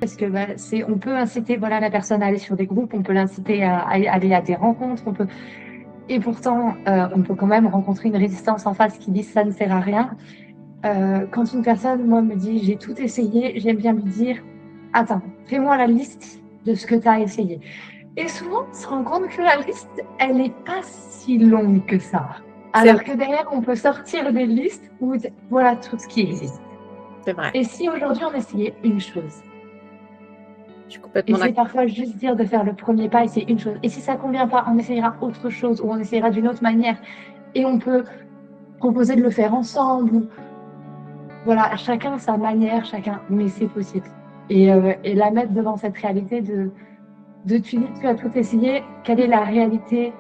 Parce que on peut inciter voilà, la personne à aller sur des groupes, on peut l'inciter à aller à des rencontres, et pourtant, on peut quand même rencontrer une résistance en face qui dit ça ne sert à rien. Quand une personne, moi, me dit j'ai tout essayé, j'aime bien lui dire attends, fais-moi la liste de ce que tu as essayé. Et souvent, on se rend compte que la liste, elle n'est pas si longue que ça. C'est Alors que derrière, on peut sortir des listes où voilà tout ce qui existe. c'est vrai. Et si aujourd'hui on essayait une chose, Je suis et complètement c'est d'accord. parfois juste dire de faire le premier pas et c'est une chose. Et si ça ne convient pas, on essayera autre chose ou on essayera d'une autre manière. Et on peut proposer de le faire ensemble. Voilà, chacun sa manière, chacun, mais c'est possible. Et la mettre devant cette réalité de tu dis tu as tout essayé, quelle est la réalité?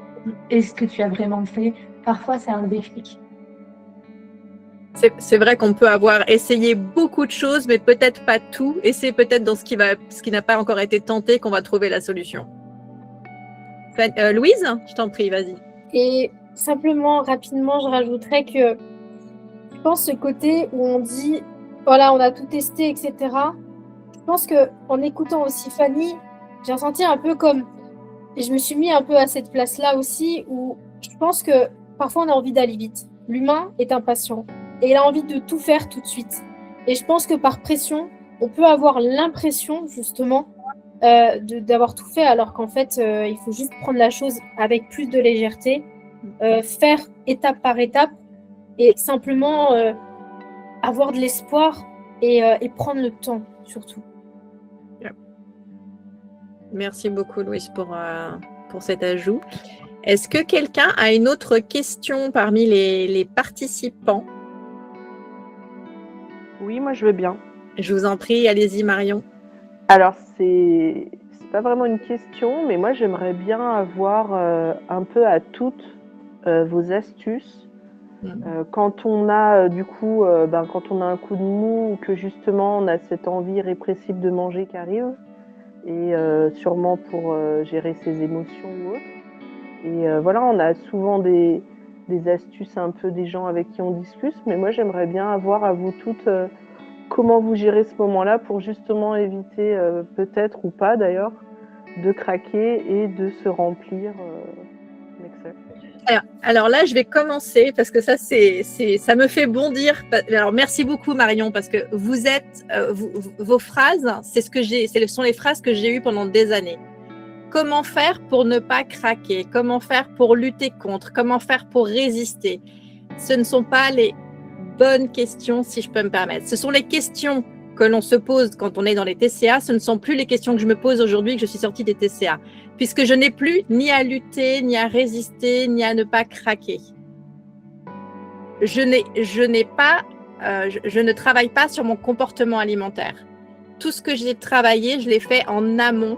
Est-ce que tu as vraiment fait? Parfois, c'est un déclic. C'est vrai qu'on peut avoir essayé beaucoup de choses, mais peut-être pas tout. Et c'est peut-être dans ce qui n'a pas encore été tenté qu'on va trouver la solution. Louise, je t'en prie, vas-y. Et simplement, rapidement, je rajouterais que je pense ce côté où on dit, voilà, on a tout testé, etc. Je pense qu'en écoutant aussi Fanny, j'ai ressenti un peu comme, et je me suis mis un peu à cette place-là aussi, où je pense que parfois on a envie d'aller vite. L'humain est impatient et il a envie de tout faire tout de suite. Et je pense que par pression, on peut avoir l'impression justement d'avoir tout fait, alors qu'en fait, il faut juste prendre la chose avec plus de légèreté, faire étape par étape et simplement avoir de l'espoir et prendre le temps surtout. Merci beaucoup, Louise, pour cet ajout. Est-ce que quelqu'un a une autre question parmi les participants? Oui, moi je veux bien. Je vous en prie, allez-y, Marion. Alors c'est pas vraiment une question, mais moi j'aimerais bien avoir un peu à toutes vos astuces quand on a quand on a un coup de mou ou que justement on a cette envie irrépressible de manger qui arrive et sûrement pour gérer ses émotions ou autre. Et voilà, on a souvent des astuces un peu des gens avec qui on discute, mais moi j'aimerais bien avoir à vous toutes comment vous gérez ce moment-là pour justement éviter, peut-être ou pas d'ailleurs, de craquer et de se remplir l'excès. Alors là, je vais commencer parce que ça me fait bondir. Alors merci beaucoup Marion parce que vos phrases, ce sont les phrases que j'ai eues pendant des années. Comment faire pour ne pas craquer? Comment faire pour lutter contre? Comment faire pour résister? Ce ne sont pas les bonnes questions, si je peux me permettre. Ce sont les questions que l'on se pose quand on est dans les TCA. Ce ne sont plus les questions que je me pose aujourd'hui que je suis sortie des TCA, puisque je n'ai plus ni à lutter, ni à résister, ni à ne pas craquer. Je ne travaille pas sur mon comportement alimentaire. Tout ce que j'ai travaillé, je l'ai fait en amont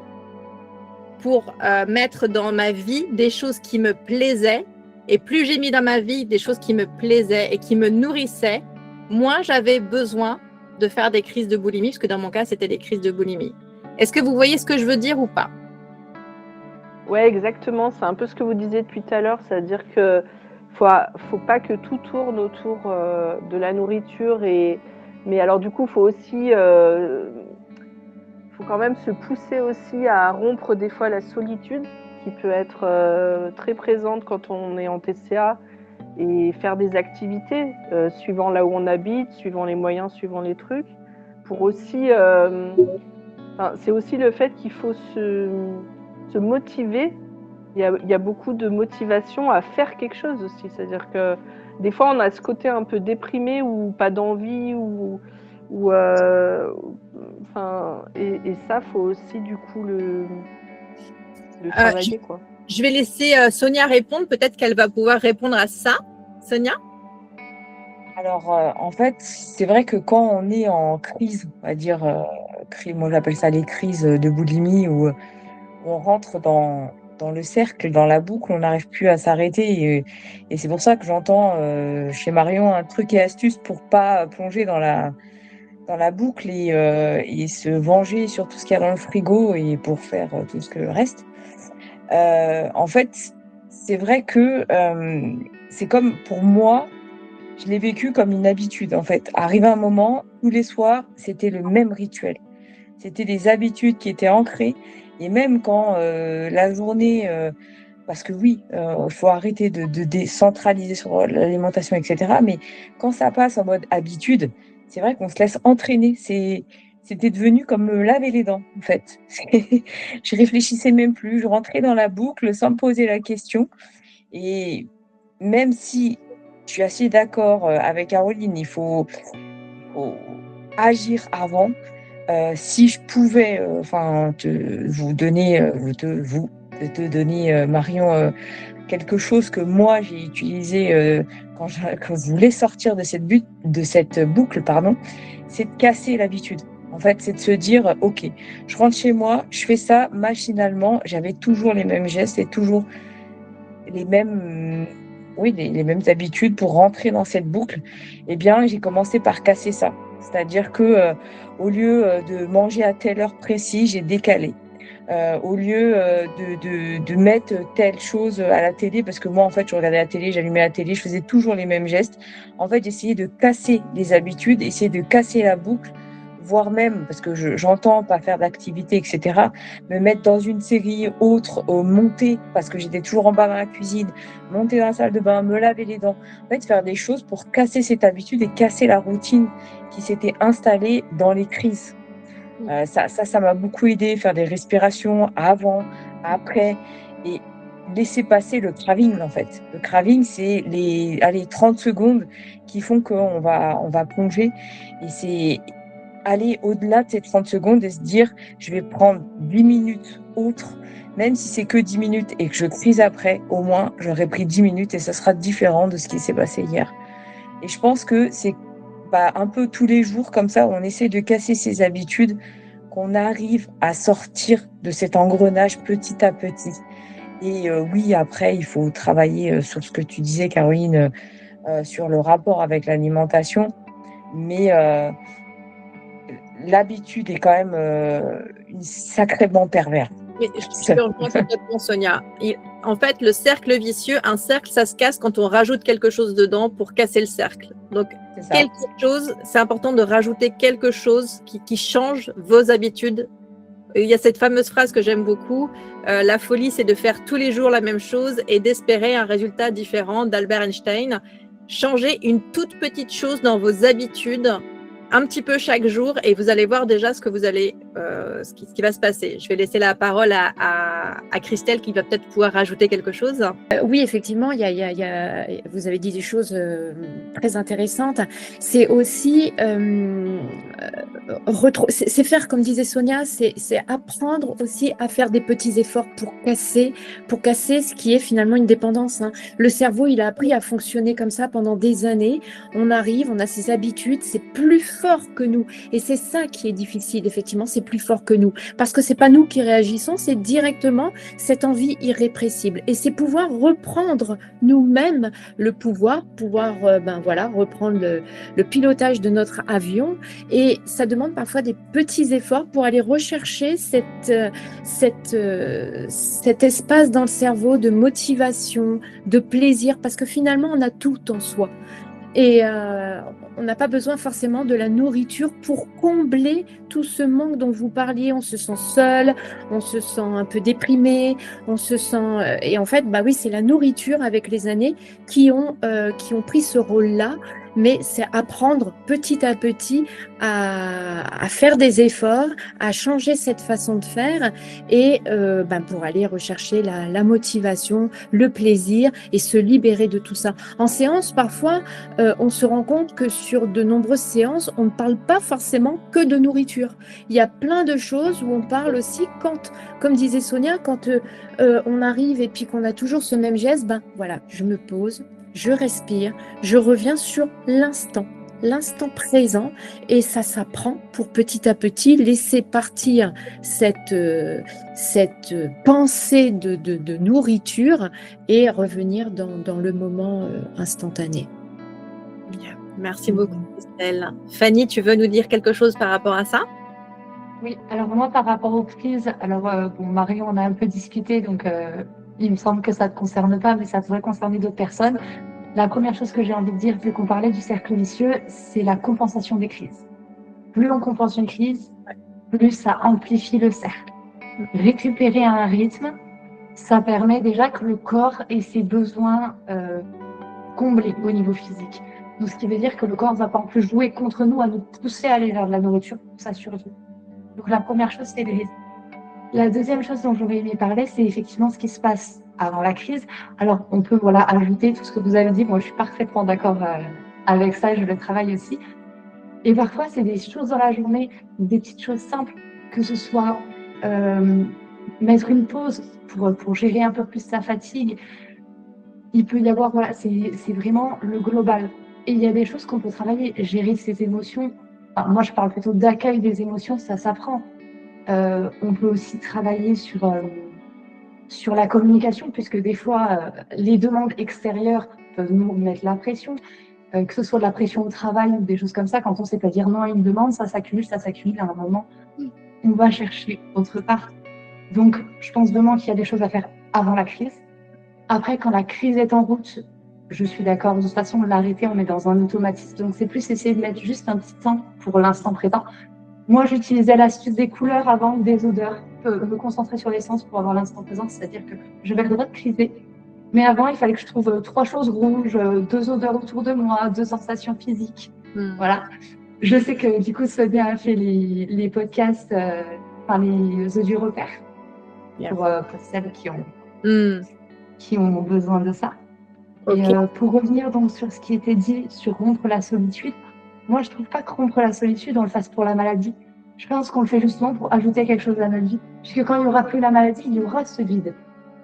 pour mettre dans ma vie des choses qui me plaisaient. Et plus j'ai mis dans ma vie des choses qui me plaisaient et qui me nourrissaient, moins j'avais besoin de faire des crises de boulimie, parce que dans mon cas, c'était des crises de boulimie. Est-ce que vous voyez ce que je veux dire ou pas? Ouais, exactement. C'est un peu ce que vous disiez depuis tout à l'heure, c'est-à-dire que faut pas que tout tourne autour de la nourriture. Mais alors du coup, faut quand même se pousser aussi à rompre des fois la solitude qui peut être très présente quand on est en TCA et faire des activités suivant là où on habite, suivant les moyens, suivant les trucs, pour aussi. C'est aussi le fait qu'il faut se motiver. Il y a beaucoup de motivation à faire quelque chose aussi. C'est-à-dire que des fois, on a ce côté un peu déprimé ou pas d'envie et ça, faut aussi du coup le travailler, quoi. Je vais laisser Sonia répondre. Peut-être qu'elle va pouvoir répondre à ça. Sonia? Alors, en fait, c'est vrai que quand on est en crise, on va dire, moi j'appelle ça les crises de boulimie, où on rentre dans le cercle, dans la boucle, on n'arrive plus à s'arrêter. Et c'est pour ça que j'entends chez Marion un truc et astuce pour pas plonger dans la boucle et se venger sur tout ce qu'il y a dans le frigo et pour faire tout ce que le reste. En fait, c'est vrai que c'est comme pour moi, je l'ai vécu comme une habitude, en fait. Arrivé un moment, tous les soirs, c'était le même rituel. C'était des habitudes qui étaient ancrées et même quand, la journée, parce que oui, faut arrêter de décentraliser sur l'alimentation et cetera, mais quand ça passe en mode habitude, c'est vrai qu'on se laisse entraîner. C'était devenu comme me laver les dents, en fait. Je réfléchissais même plus, je rentrais dans la boucle sans me poser la question et même si je suis assez d'accord, avec Caroline, il faut agir avant. Si je pouvais, enfin vous donner, te donner, Marion, quelque chose que moi j'ai utilisé, quand je voulais sortir de cette boucle, pardon, c'est de casser l'habitude. En fait, c'est de se dire: «OK, je rentre chez moi, je fais ça machinalement». J'avais toujours les mêmes gestes et toujours les mêmes, oui, les mêmes habitudes pour rentrer dans cette boucle. Eh bien, j'ai commencé par casser ça. C'est-à-dire que, au lieu, de manger à telle heure précise, j'ai décalé. Au lieu, de mettre telle chose, à la télé, parce que moi, en fait, je regardais la télé, j'allumais la télé, je faisais toujours les mêmes gestes. En fait, j'essayais de casser les habitudes, essayer de casser la boucle, voire même, parce que j'entends pas faire d'activité et cetera, me mettre dans une série autre, monter, parce que j'étais toujours en bas dans la cuisine, monter dans la salle de bain, me laver les dents. En fait, faire des choses pour casser cette habitude et casser la routine qui s'était installée dans les crises. Ça m'a beaucoup aidé, faire des respirations avant, après et laisser passer le craving, en fait. Le craving, c'est les, allez, 30 secondes qui font qu'on va plonger et c'est aller au-delà de ces 30 secondes et se dire: «Je vais prendre 10 minutes autres», même si c'est que 10 minutes et que je crise après, au moins j'aurais pris 10 minutes et ça sera différent de ce qui s'est passé hier et je pense que c'est, bah, un peu tous les jours comme ça, on essaie de casser ses habitudes, qu'on arrive à sortir de cet engrenage petit à petit et oui, après il faut travailler, sur ce que tu disais Caroline, sur le rapport avec l'alimentation, mais l'habitude est quand même, une sacrément pervers. Mais je te rejoins complètement, Sonia. En fait, le cercle vicieux, un cercle, ça se casse quand on rajoute quelque chose dedans pour casser le cercle. Donc, C'est ça. quelque chose, c'est important de rajouter quelque chose qui change vos habitudes. Il y a cette fameuse phrase que j'aime beaucoup, la folie, c'est de faire tous les jours la même chose et d'espérer un résultat différent, d'Albert Einstein. Changez une toute petite chose dans vos habitudes, un petit peu chaque jour, et vous allez voir déjà ce qui va se passer. Je vais laisser la parole à Christelle qui va peut-être pouvoir rajouter quelque chose. Oui, effectivement, vous avez dit des choses très intéressantes. C'est aussi c'est faire, comme disait Sonia, c'est apprendre aussi à faire des petits efforts pour casser ce qui est finalement une dépendance, hein. Le cerveau, il a appris à fonctionner comme ça pendant des années. On arrive, on a ses habitudes, c'est plus fort que nous. Et c'est ça qui est difficile, effectivement, c'est plus fort que nous. Parce que c'est pas nous qui réagissons, c'est directement cette envie irrépressible. Et c'est pouvoir reprendre nous-mêmes le pouvoir reprendre le pilotage de notre avion. Et ça demande parfois des petits efforts pour aller rechercher cet espace dans le cerveau de motivation, de plaisir, parce que finalement, on a tout en soi. Et on n'a pas besoin forcément de la nourriture pour combler tout ce manque dont vous parliez. On se sent seul, on se sent un peu déprimé, on se sent... et en fait, bah oui, c'est la nourriture avec les années qui ont pris ce rôle-là. Mais c'est apprendre petit à petit à faire des efforts, à changer cette façon de faire et pour aller rechercher la motivation, le plaisir et se libérer de tout ça. En séance, parfois, on se rend compte que sur de nombreuses séances, on ne parle pas forcément que de nourriture. Il y a plein de choses où on parle aussi quand, comme disait Sonia, quand on arrive et puis qu'on a toujours ce même geste, voilà, je me pose, je respire, je reviens sur l'instant présent et ça s'apprend pour petit à petit laisser partir cette pensée de nourriture et revenir dans le moment instantané. Bien. Merci beaucoup, Christelle. Fanny, tu veux nous dire quelque chose par rapport à ça? Oui, alors moi, par rapport aux crises, alors Marion, on a un peu discuté, donc il me semble que ça ne te concerne pas, mais ça devrait concerner d'autres personnes. La première chose que j'ai envie de dire, vu qu'on parlait du cercle vicieux, c'est la compensation des crises. Plus on compense une crise, plus ça amplifie le cercle. Récupérer un rythme, ça permet déjà que le corps ait ses besoins comblés au niveau physique. Donc, ce qui veut dire que le corps ne va pas en plus jouer contre nous, à nous pousser à aller vers de la nourriture pour sa survie. Donc, la première chose, c'est le rythme. La deuxième chose dont j'aurais aimé parler, c'est effectivement ce qui se passe avant la crise. Alors, on peut ajouter tout ce que vous avez dit. Moi, je suis parfaitement d'accord avec ça, je le travaille aussi. Et parfois, c'est des choses dans la journée, des petites choses simples, que ce soit mettre une pause pour gérer un peu plus sa fatigue. Il peut y avoir, c'est vraiment le global. Et il y a des choses qu'on peut travailler, gérer ses émotions. Enfin, moi, je parle plutôt d'accueil des émotions, ça s'apprend. On peut aussi travailler sur la communication, puisque des fois, les demandes extérieures peuvent nous mettre la pression, que ce soit de la pression au travail ou des choses comme ça. Quand on ne sait pas dire non à une demande, ça s'accumule, à un moment, on va chercher autre part. Donc, je pense vraiment qu'il y a des choses à faire avant la crise. Après, quand la crise est en route, je suis d'accord. De toute façon, l'arrêter, on est dans un automatisme. Donc, c'est plus essayer de mettre juste un petit temps pour l'instant présent. Moi, j'utilisais l'astuce des couleurs avant, des odeurs. Me concentrer sur l'essence pour avoir l'instant présent. C'est-à-dire que j'avais le droit de criser. Mais avant, il fallait que je trouve 3 choses rouges, 2 odeurs autour de moi, 2 sensations physiques. Voilà. Je sais que du coup, Sonia a fait les podcasts, les audios repères pour celles qui ont besoin de ça. Okay. Et pour revenir donc sur ce qui était dit sur rompre la solitude, moi je trouve pas que rompre la solitude on le fasse pour la maladie. Je pense qu'on le fait justement pour ajouter quelque chose à notre vie. Puisque quand il n'y aura plus la maladie, il y aura ce vide.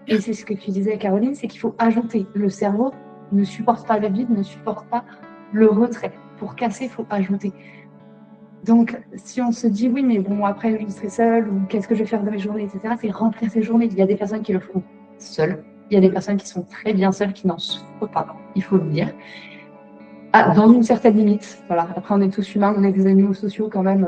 Et c'est ce que tu disais, Caroline, c'est qu'il faut ajouter. Le cerveau ne supporte pas le vide, ne supporte pas le retrait. Pour casser, il faut ajouter. Donc, si on se dit oui, mais bon, après je serai seule, ou qu'est-ce que je vais faire de mes journées, etc., c'est remplir ces journées. Il y a des personnes qui le font seules. Il y a des personnes qui sont très bien seules, qui n'en souffrent pas, il faut le dire. Dans une certaine limite. Voilà. Après, on est tous humains, on est des animaux sociaux quand même.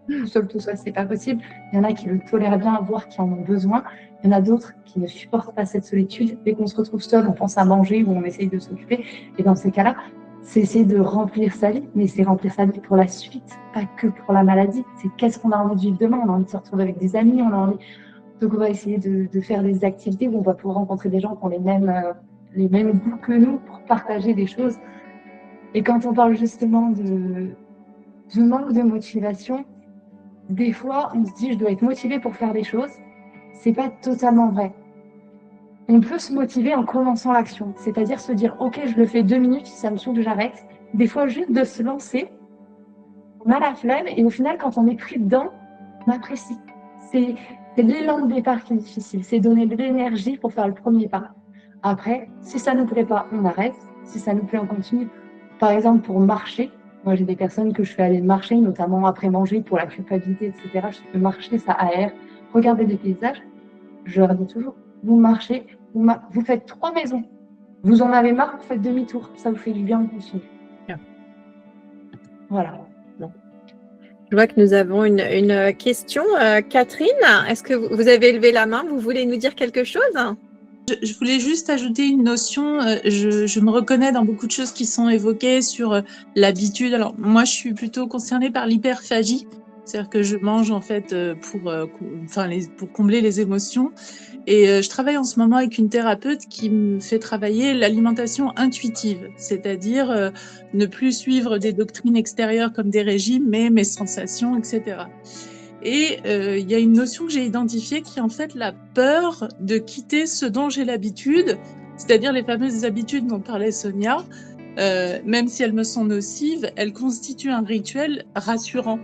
Tout seul, c'est pas possible. Il y en a qui le tolèrent bien, voire qui en ont besoin. Il y en a d'autres qui ne supportent pas cette solitude. Dès qu'on se retrouve seul, on pense à manger ou on essaye de s'occuper. Et dans ces cas-là, c'est essayer de remplir sa vie, mais c'est remplir sa vie pour la suite, pas que pour la maladie. C'est qu'est-ce qu'on a envie de vivre demain. On a envie de se retrouver avec des amis, on a envie... Donc, on va essayer de faire des activités où on va pouvoir rencontrer des gens qui ont les mêmes goûts que nous pour partager des choses. Et quand on parle justement de manque de motivation, des fois, on se dit « je dois être motivé pour faire des choses ». C'est pas totalement vrai. On peut se motiver en commençant l'action, c'est-à-dire se dire « ok, je le fais 2 minutes, si ça me saoule, j'arrête ». Des fois, juste de se lancer, on a la flemme et au final, quand on est pris dedans, on apprécie. C'est l'élan de départ qui est difficile, c'est donner de l'énergie pour faire le premier pas. Après, si ça ne nous plaît pas, on arrête. Si ça nous plaît, on continue. Par exemple, pour marcher, moi j'ai des personnes que je fais aller marcher, notamment après manger pour la culpabilité, etc. Je fais marcher, ça aère, regarder des paysages. Je leur dis toujours, vous marchez, vous faites 3 maisons. Vous en avez marre, vous faites demi-tour. Ça vous fait du bien, on continue. Voilà. Je vois que nous avons une question. Catherine, est-ce que vous avez levé la main? Vous voulez nous dire quelque chose? Je voulais juste ajouter une notion. Je me reconnais dans beaucoup de choses qui sont évoquées sur l'habitude. Alors, moi, je suis plutôt concernée par l'hyperphagie. C'est-à-dire que je mange, en fait, pour combler les émotions. Et je travaille en ce moment avec une thérapeute qui me fait travailler l'alimentation intuitive, c'est-à-dire ne plus suivre des doctrines extérieures comme des régimes, mais mes sensations, etc. Et il y a une notion que j'ai identifiée qui est en fait la peur de quitter ce dont j'ai l'habitude, c'est-à-dire les fameuses habitudes dont parlait Sonia. Même si elles me sont nocives, elles constituent un rituel rassurant.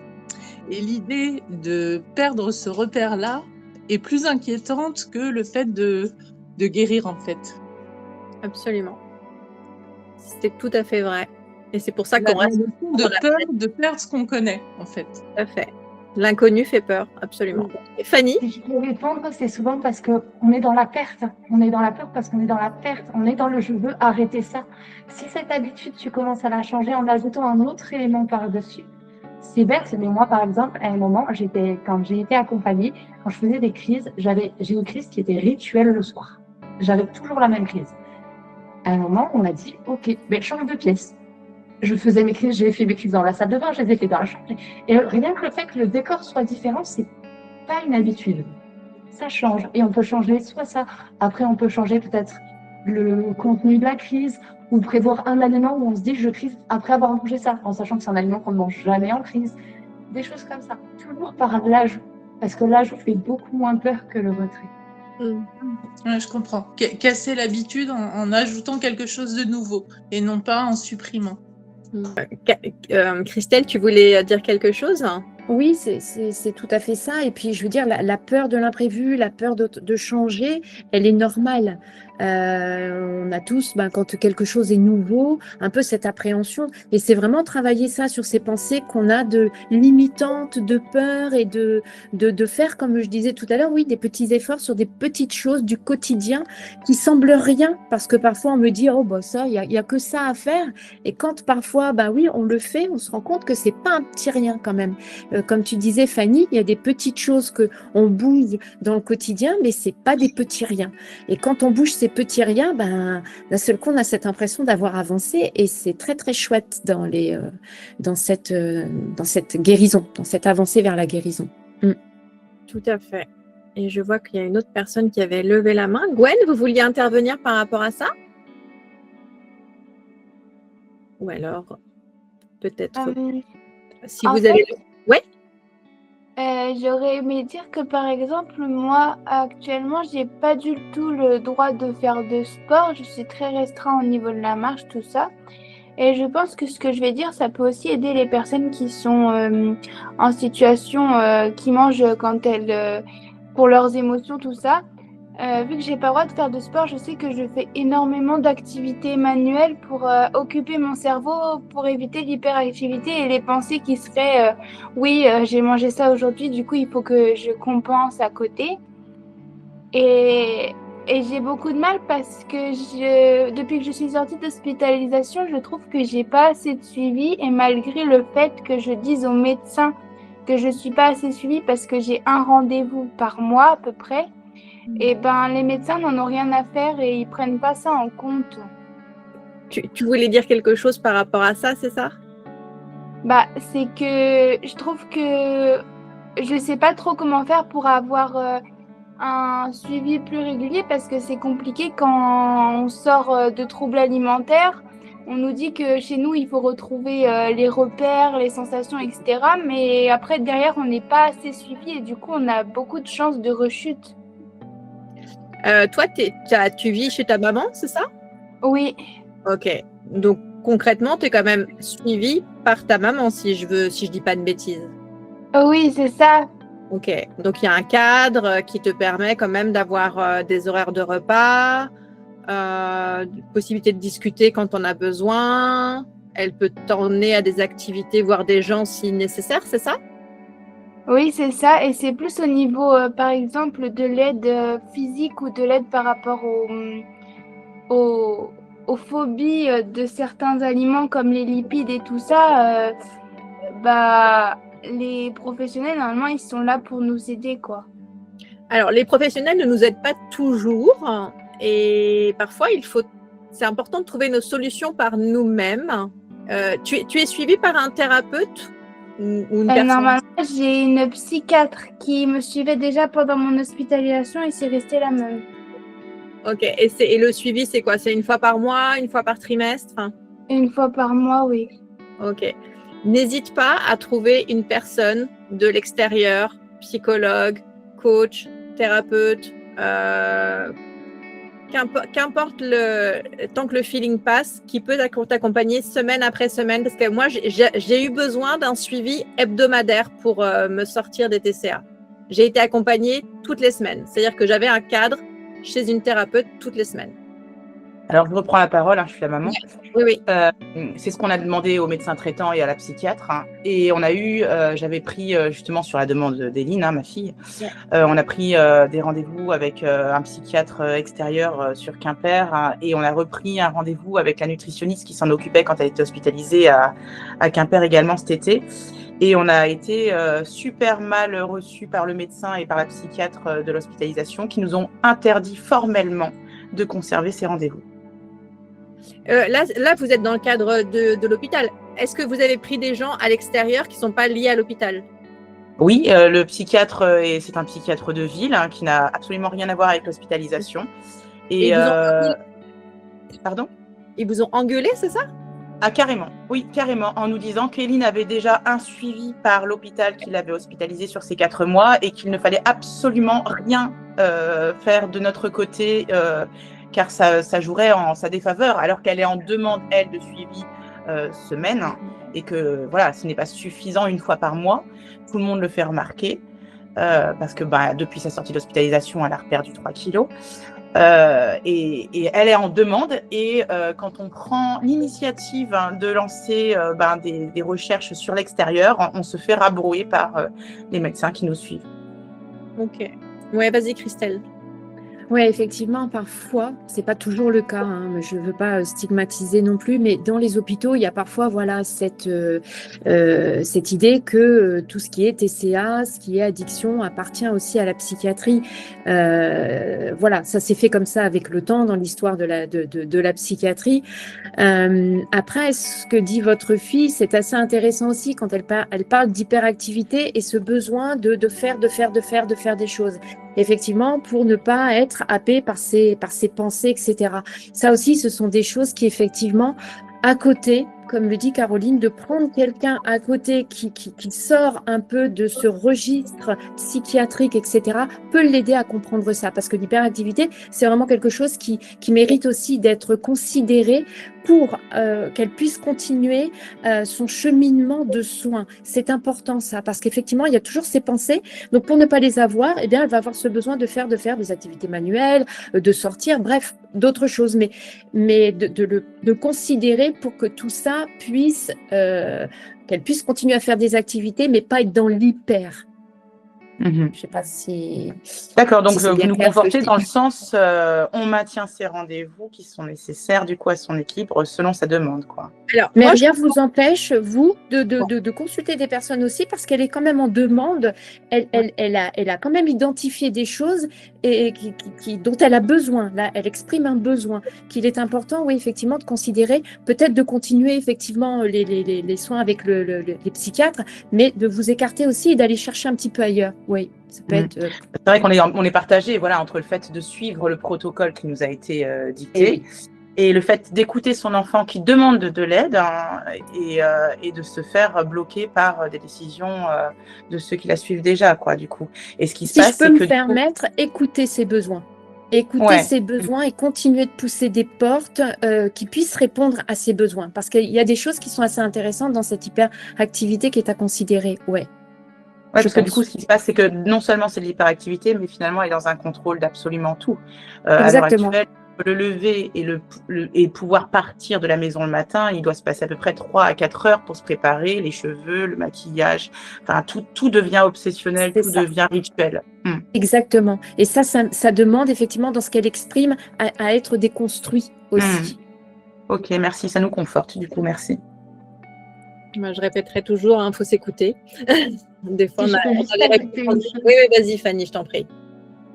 Et l'idée de perdre ce repère-là est plus inquiétante que le fait de guérir, en fait. Absolument. C'est tout à fait vrai. Et c'est pour ça qu'on reste de peur de perdre ce qu'on connaît, en fait. Tout à fait. L'inconnu fait peur, absolument. Et Fanny? Si je peux répondre, c'est souvent parce qu'on est dans la perte. On est dans la peur parce qu'on est dans la perte. On est dans le « je veux arrêter ça ». Si cette habitude, tu commences à la changer en ajoutant un autre élément par-dessus, c'est bête, mais moi, par exemple, à un moment, quand j'ai été accompagnée, quand je faisais des crises, j'ai une crise qui était rituelle le soir. J'avais toujours la même crise. À un moment, on m'a dit « ok, change de pièce ». je faisais mes crises, j'ai fait mes crises dans la salle de bain, je les ai fait dans la chambre. Et rien que le fait que le décor soit différent, c'est pas une habitude. Ça change. Et on peut changer soit ça. Après, on peut changer peut-être le contenu de la crise ou prévoir un aliment où on se dit je crise après avoir mangé ça, en sachant que c'est un aliment qu'on ne mange jamais en crise. Des choses comme ça. Toujours par l'âge. Parce que l'âge fait beaucoup moins peur que le retrait. Ouais, je comprends. Casser l'habitude en ajoutant quelque chose de nouveau et non pas en supprimant. Christelle, tu voulais dire quelque chose? Oui, c'est tout à fait ça. Et puis, je veux dire, la peur de l'imprévu, la peur de changer, elle est normale. On a tous, quand quelque chose est nouveau, un peu cette appréhension. Et c'est vraiment travailler ça sur ces pensées qu'on a de limitantes, de peur et de faire, comme je disais tout à l'heure, oui, des petits efforts sur des petites choses du quotidien qui semblent rien. Parce que parfois, on me dit, oh, ça, il y a que ça à faire. Et quand parfois, oui, on le fait, on se rend compte que c'est pas un petit rien quand même. Comme tu disais, Fanny, il y a des petites choses qu'on bouge dans le quotidien, mais ce n'est pas des petits riens. Et quand on bouge ces petits riens, d'un seul coup, on a cette impression d'avoir avancé et c'est très, très chouette dans cette guérison, dans cette avancée vers la guérison. Tout à fait. Et je vois qu'il y a une autre personne qui avait levé la main. Gwen, vous vouliez intervenir par rapport à ça? Ou alors, peut-être, si vous avez... Oui. J'aurais aimé dire que par exemple, moi actuellement, j'ai pas du tout le droit de faire de sport. Je suis très restreint au niveau de la marche, tout ça. Et je pense que ce que je vais dire, ça peut aussi aider les personnes qui sont en situation, qui mangent quand elles, pour leurs émotions, tout ça. Vu que j'ai pas le droit de faire de sport, je sais que je fais énormément d'activités manuelles pour occuper mon cerveau, pour éviter l'hyperactivité et les pensées qui seraient oui, j'ai mangé ça aujourd'hui, du coup il faut que je compense à côté. Et j'ai beaucoup de mal parce que depuis que je suis sortie d'hospitalisation, je trouve que j'ai pas assez de suivi et malgré le fait que je dise aux médecins que je suis pas assez suivie parce que j'ai un rendez-vous par mois à peu près, et les médecins n'en ont rien à faire et ils prennent pas ça en compte. Tu voulais dire quelque chose par rapport à ça, c'est ça? C'est que je trouve que je sais pas trop comment faire pour avoir un suivi plus régulier parce que c'est compliqué quand on sort de troubles alimentaires. On nous dit que chez nous, il faut retrouver les repères, les sensations, etc. Mais après, derrière, on n'est pas assez suivi et du coup, on a beaucoup de chances de rechute. Toi, tu vis chez ta maman, c'est ça? Oui. Ok. Donc, concrètement, tu es quand même suivie par ta maman, si je dis pas de bêtises. Oui, c'est ça. Ok. Donc, il y a un cadre qui te permet quand même d'avoir des horaires de repas, possibilité de discuter quand on a besoin. Elle peut t'emmener à des activités, voir des gens si nécessaire, c'est ça? Oui, c'est ça. Et c'est plus au niveau, par exemple, de l'aide physique ou de l'aide par rapport aux phobies de certains aliments comme les lipides et tout ça. Les professionnels, normalement, ils sont là pour nous aider, quoi. Alors, les professionnels ne nous aident pas toujours et parfois, c'est important de trouver nos solutions par nous-mêmes. Tu es suivi par un thérapeute ou une personne? Normalement, j'ai une psychiatre qui me suivait déjà pendant mon hospitalisation et c'est resté la même. Ok. Et le suivi, c'est quoi? C'est une fois par mois, une fois par trimestre? Une fois par mois, oui. Ok. N'hésite pas à trouver une personne de l'extérieur, psychologue, coach, thérapeute, qu'importe tant que le feeling passe, qui peut t'accompagner semaine après semaine, parce que moi, j'ai eu besoin d'un suivi hebdomadaire pour me sortir des TCA. J'ai été accompagnée toutes les semaines, c'est-à-dire que j'avais un cadre chez une thérapeute toutes les semaines. Alors, je reprends la parole, je suis la maman. Oui. C'est ce qu'on a demandé au médecin traitant et à la psychiatre. Et on a j'avais pris justement sur la demande d'Éline, ma fille, on a pris des rendez-vous avec un psychiatre extérieur sur Quimper et on a repris un rendez-vous avec la nutritionniste qui s'en occupait quand elle était hospitalisée à Quimper également cet été. Et on a été super mal reçus par le médecin et par la psychiatre de l'hospitalisation qui nous ont interdit formellement de conserver ces rendez-vous. Là, vous êtes dans le cadre de l'hôpital. Est-ce que vous avez pris des gens à l'extérieur qui ne sont pas liés à l'hôpital? Oui, le psychiatre, c'est un psychiatre de ville hein, qui n'a absolument rien à voir avec l'hospitalisation. Et ils vous ont Pardon? Ils vous ont engueulé, c'est ça? Ah, carrément, oui, carrément, en nous disant qu'Éline avait déjà un suivi par l'hôpital qui l'avait hospitalisée sur ces 4 mois et qu'il ne fallait absolument rien faire de notre côté car ça jouerait en sa défaveur, alors qu'elle est en demande, elle, de suivi semaine et que voilà, ce n'est pas suffisant une fois par mois. Tout le monde le fait remarquer parce que depuis sa sortie d'hospitalisation, elle a perdu 3 kilos. Et elle est en demande et quand on prend l'initiative de lancer des recherches sur l'extérieur, on se fait rabrouer par les médecins qui nous suivent. Ok. Ouais, vas-y Christelle. Oui, effectivement, parfois, c'est pas toujours le cas, hein, mais je veux pas stigmatiser non plus, mais dans les hôpitaux, il y a parfois voilà cette idée que tout ce qui est TCA, ce qui est addiction, appartient aussi à la psychiatrie. Voilà, ça s'est fait comme ça avec le temps dans l'histoire de la psychiatrie. Après, ce que dit votre fille, c'est assez intéressant aussi quand elle parle d'hyperactivité et ce besoin de faire des choses. Effectivement, pour ne pas être happé par ses pensées, etc. Ça aussi, ce sont des choses qui, effectivement, à côté, comme le dit Caroline, de prendre quelqu'un à côté qui sort un peu de ce registre psychiatrique, etc., peut l'aider à comprendre ça. Parce que l'hyperactivité, c'est vraiment quelque chose qui mérite aussi d'être considéré pour qu'elle puisse continuer son cheminement de soins. C'est important ça, parce qu'effectivement, il y a toujours ces pensées. Donc, pour ne pas les avoir, eh bien, elle va avoir ce besoin de faire des activités manuelles, de sortir, bref, d'autres choses. Mais de considérer pour que tout ça puisse, qu'elle puisse continuer à faire des activités, mais pas être dans l'hyper. Je ne sais pas si... D'accord, donc si vous nous confortez dans le sens, on maintient ces rendez-vous qui sont nécessaires du coup à son équilibre selon sa demande, quoi. Alors, mais rien ne vous empêche, vous, de consulter des personnes aussi parce qu'elle est quand même en demande. Elle a quand même identifié des choses et dont elle a besoin. Là, elle exprime un besoin qu'il est important, oui, effectivement, de considérer, peut-être de continuer effectivement les soins avec les psychiatres, mais de vous écarter aussi et d'aller chercher un petit peu ailleurs. Oui, ça peut être. C'est vrai qu'on est partagé, voilà, entre le fait de suivre le protocole qui nous a été dicté. Et le fait d'écouter son enfant qui demande de l'aide et de se faire bloquer par des décisions de ceux qui la suivent déjà, quoi, du coup. Et ce qui se passe, c'est que... Si je peux me permettre, écouter ses besoins. Écouter ses besoins et continuer de pousser des portes qui puissent répondre à ses besoins. Parce qu'il y a des choses qui sont assez intéressantes dans cette hyperactivité qui est à considérer, Ouais, parce que du coup, ce qui se passe, c'est que non seulement c'est de l'hyperactivité, mais finalement, elle est dans un contrôle d'absolument tout. Exactement. À l'heure actuelle, le lever et pouvoir partir de la maison le matin, il doit se passer à peu près 3 à 4 heures pour se préparer, les cheveux, le maquillage, enfin tout devient obsessionnel, tout devient rituel. Exactement. Et ça demande effectivement dans ce qu'elle exprime à être déconstruit aussi. Ok, merci, ça nous conforte du coup, merci. Moi, je répéterai toujours, il faut s'écouter. Des fois, Si Oui, vas-y Fanny, je t'en prie.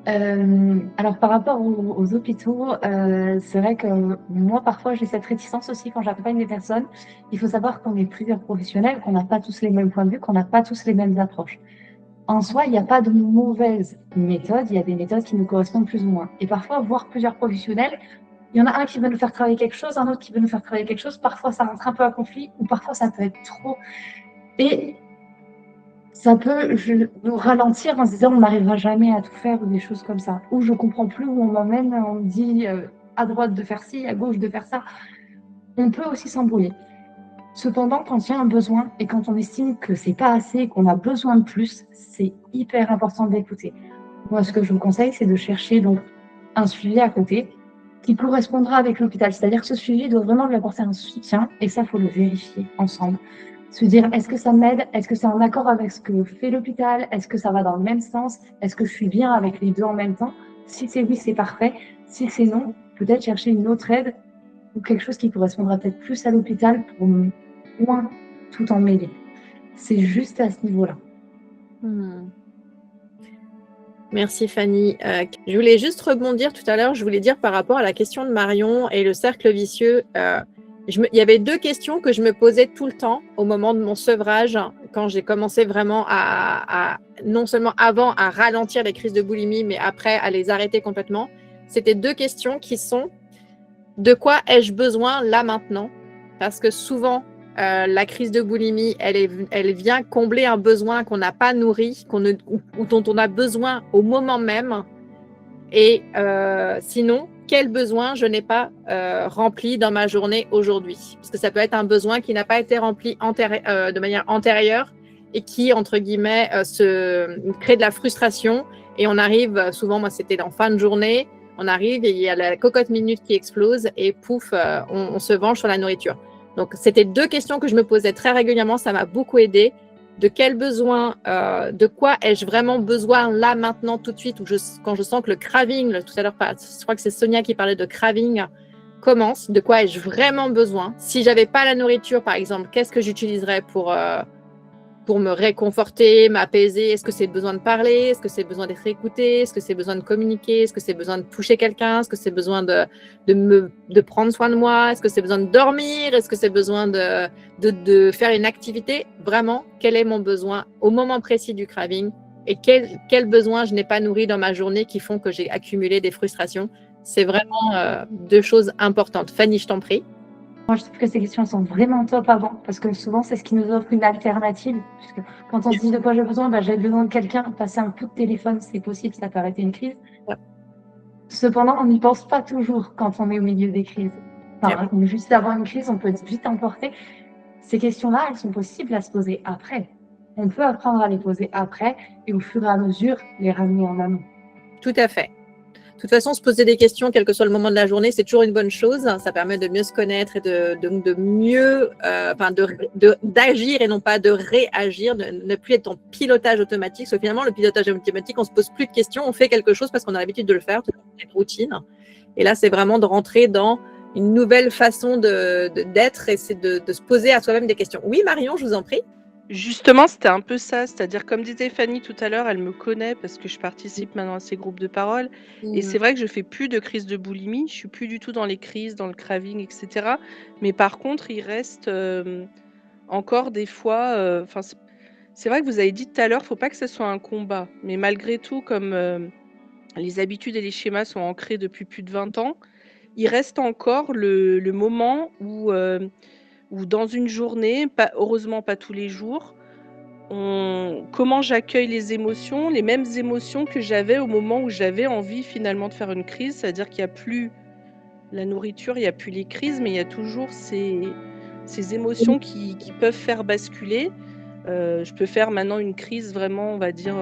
Alors par rapport aux hôpitaux, c'est vrai que moi parfois j'ai cette réticence aussi quand j'accompagne des personnes. Il faut savoir qu'on est plusieurs professionnels, qu'on n'a pas tous les mêmes points de vue, qu'on n'a pas tous les mêmes approches. En soi, il n'y a pas de mauvaise méthode, il y a des méthodes qui nous correspondent plus ou moins. Et parfois, voir plusieurs professionnels, il y en a un qui veut nous faire travailler quelque chose, un autre qui veut nous faire travailler quelque chose. Parfois, ça rentre un peu à conflit ou parfois, ça peut être trop. Et ça peut nous ralentir en se disant on n'arrivera jamais à tout faire ou des choses comme ça. Ou je ne comprends plus où on m'emmène, on me dit à droite de faire ci, à gauche de faire ça. On peut aussi s'embrouiller. Cependant, quand il y a un besoin et quand on estime que c'est pas assez, qu'on a besoin de plus, c'est hyper important d'écouter. Moi, ce que je vous conseille, c'est de chercher donc un suivi à côté qui correspondra avec l'hôpital. C'est-à-dire que ce suivi doit vraiment lui apporter un soutien et ça, il faut le vérifier ensemble. Se dire, est-ce que ça m'aide? Est-ce que c'est en accord avec ce que fait l'hôpital? Est-ce que ça va dans le même sens? Est-ce que je suis bien avec les deux en même temps? Si c'est oui, c'est parfait. Si c'est non, peut-être chercher une autre aide ou quelque chose qui correspondra peut-être plus à l'hôpital pour moins tout en mêler. C'est juste à ce niveau-là. Merci Fanny. Je voulais juste rebondir tout à l'heure, je voulais dire par rapport à la question de Marion et le cercle vicieux. Il y avait 2 questions que je me posais tout le temps au moment de mon sevrage, quand j'ai commencé vraiment à non seulement avant à ralentir les crises de boulimie, mais après à les arrêter complètement. C'était 2 questions qui sont: de quoi ai-je besoin là maintenant? Parce que souvent, la crise de boulimie, elle vient combler un besoin qu'on n'a pas nourri, ou dont on a besoin au moment même. Et sinon, quel besoin je n'ai pas rempli dans ma journée aujourd'hui? Parce que ça peut être un besoin qui n'a pas été rempli de manière antérieure et qui, entre guillemets, crée de la frustration. Et on arrive, souvent, moi c'était en fin de journée, on arrive et il y a la cocotte minute qui explose et pouf, on se venge sur la nourriture. Donc, c'était 2 questions que je me posais très régulièrement. Ça m'a beaucoup aidé. De quel besoin, de quoi ai-je vraiment besoin là, maintenant, tout de suite, quand je sens que le craving, tout à l'heure, je crois que c'est Sonia qui parlait de craving, commence. De quoi ai-je vraiment besoin? Si j'avais pas la nourriture, par exemple, qu'est-ce que j'utiliserais pour me réconforter, m'apaiser? Est-ce que c'est besoin de parler? Est-ce que c'est besoin d'être écouté? Est-ce que c'est besoin de communiquer? Est-ce que c'est besoin de toucher quelqu'un? Est-ce que c'est besoin de prendre soin de moi? Est-ce que c'est besoin de dormir? Est-ce que c'est besoin de faire une activité? Vraiment, quel est mon besoin au moment précis du craving? Et quel besoin je n'ai pas nourri dans ma journée qui font que j'ai accumulé des frustrations? C'est vraiment 2 choses importantes. Fanny, je t'en prie. Moi, je trouve que ces questions sont vraiment top avant, parce que souvent, c'est ce qui nous offre une alternative. Puisque quand on se dit de quoi j'ai besoin, j'ai besoin de quelqu'un, passer un coup de téléphone, c'est possible, ça peut arrêter une crise. Ouais. Cependant, on n'y pense pas toujours quand on est au milieu des crises. Enfin, juste avant une crise, on peut être vite emporté. Ces questions-là, elles sont possibles à se poser après. On peut apprendre à les poser après et au fur et à mesure, les ramener en amont. Tout à fait. De toute façon, se poser des questions, quel que soit le moment de la journée, c'est toujours une bonne chose. Ça permet de mieux se connaître et de mieux, d'agir et non pas de réagir, de ne plus être en pilotage automatique. Parce que finalement, le pilotage automatique, on se pose plus de questions, on fait quelque chose parce qu'on a l'habitude de le faire, c'est une routine. Et là, c'est vraiment de rentrer dans une nouvelle façon d'être et c'est de se poser à soi-même des questions. Oui, Marion, je vous en prie. Justement, c'était un peu ça, c'est-à-dire comme disait Fanny tout à l'heure, elle me connaît parce que je participe maintenant à ces groupes de parole et c'est vrai que je fais plus de crise de boulimie, je suis plus du tout dans les crises, dans le craving, etc. Mais par contre, il reste encore des fois, c'est vrai que vous avez dit tout à l'heure, faut pas que ce soit un combat, mais malgré tout, comme les habitudes et les schémas sont ancrés depuis plus de 20 ans, il reste encore le moment où dans une journée, heureusement pas tous les jours, comment j'accueille les émotions, les mêmes émotions que j'avais au moment où j'avais envie finalement de faire une crise, c'est-à-dire qu'il n'y a plus la nourriture, il n'y a plus les crises, mais il y a toujours ces émotions qui peuvent faire basculer. Je peux faire maintenant une crise vraiment, on va dire,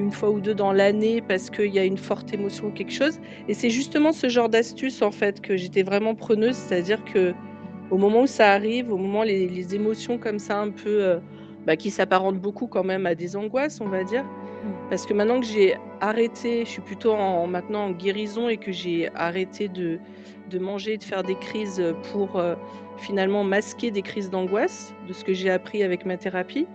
une fois ou 2 dans l'année parce qu'il y a une forte émotion ou quelque chose. Et c'est justement ce genre d'astuce en fait que j'étais vraiment preneuse, c'est-à-dire que au moment où ça arrive, au moment les émotions comme ça un peu qui s'apparentent beaucoup quand même à des angoisses, on va dire. Parce que maintenant que j'ai arrêté, je suis plutôt maintenant en guérison et que j'ai arrêté de manger et de faire des crises pour finalement masquer des crises d'angoisse, de ce que j'ai appris avec ma thérapie.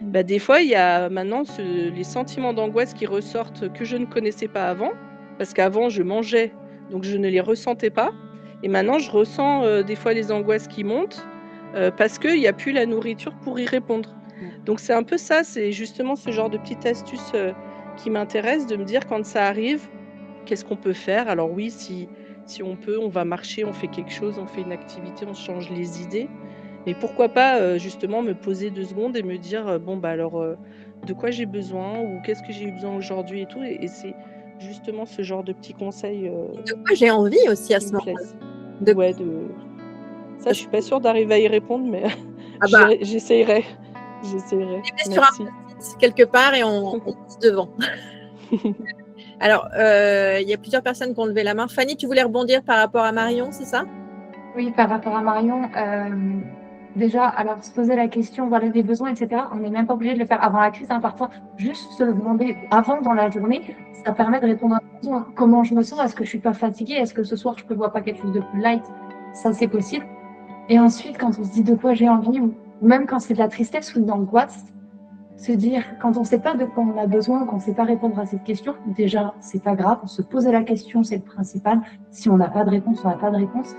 Des fois, il y a maintenant les sentiments d'angoisse qui ressortent que je ne connaissais pas avant. Parce qu'avant, je mangeais, donc je ne les ressentais pas. Et maintenant, je ressens des fois les angoisses qui montent parce qu'il n'y a plus la nourriture pour y répondre. Donc c'est un peu ça, c'est justement ce genre de petite astuce qui m'intéresse, de me dire quand ça arrive, qu'est-ce qu'on peut faire? Alors oui, si on peut, on va marcher, on fait quelque chose, on fait une activité, on change les idées. Mais pourquoi pas justement me poser 2 secondes et me dire alors de quoi j'ai besoin ou qu'est-ce que j'ai eu besoin aujourd'hui et tout. Et c'est justement ce genre de petits conseils. De quoi j'ai envie aussi à ce moment-là. Ça, je suis pas sûre d'arriver à y répondre, mais j'essayerai. Sur un quelque part et on passe devant. Alors, il y a plusieurs personnes qui ont levé la main. Fanny, tu voulais rebondir par rapport à Marion, c'est ça? Oui, par rapport à Marion, déjà, alors se poser la question, voilà, des besoins, etc. On n'est même pas obligé de le faire avant la crise, hein. Parfois, juste se le demander avant dans la journée, ça permet de répondre à un besoin. Comment je me sens? Est-ce que je suis pas fatiguée? Est-ce que ce soir, je prévois pas quelque chose de plus light? Ça, c'est possible. Et ensuite, quand on se dit de quoi j'ai envie, ou même quand c'est de la tristesse ou de l'angoisse, se dire, quand on ne sait pas de quoi on a besoin, qu'on ne sait pas répondre à cette question, déjà, c'est pas grave, se poser la question, c'est le principal. Si on n'a pas de réponse, on n'a pas de réponse.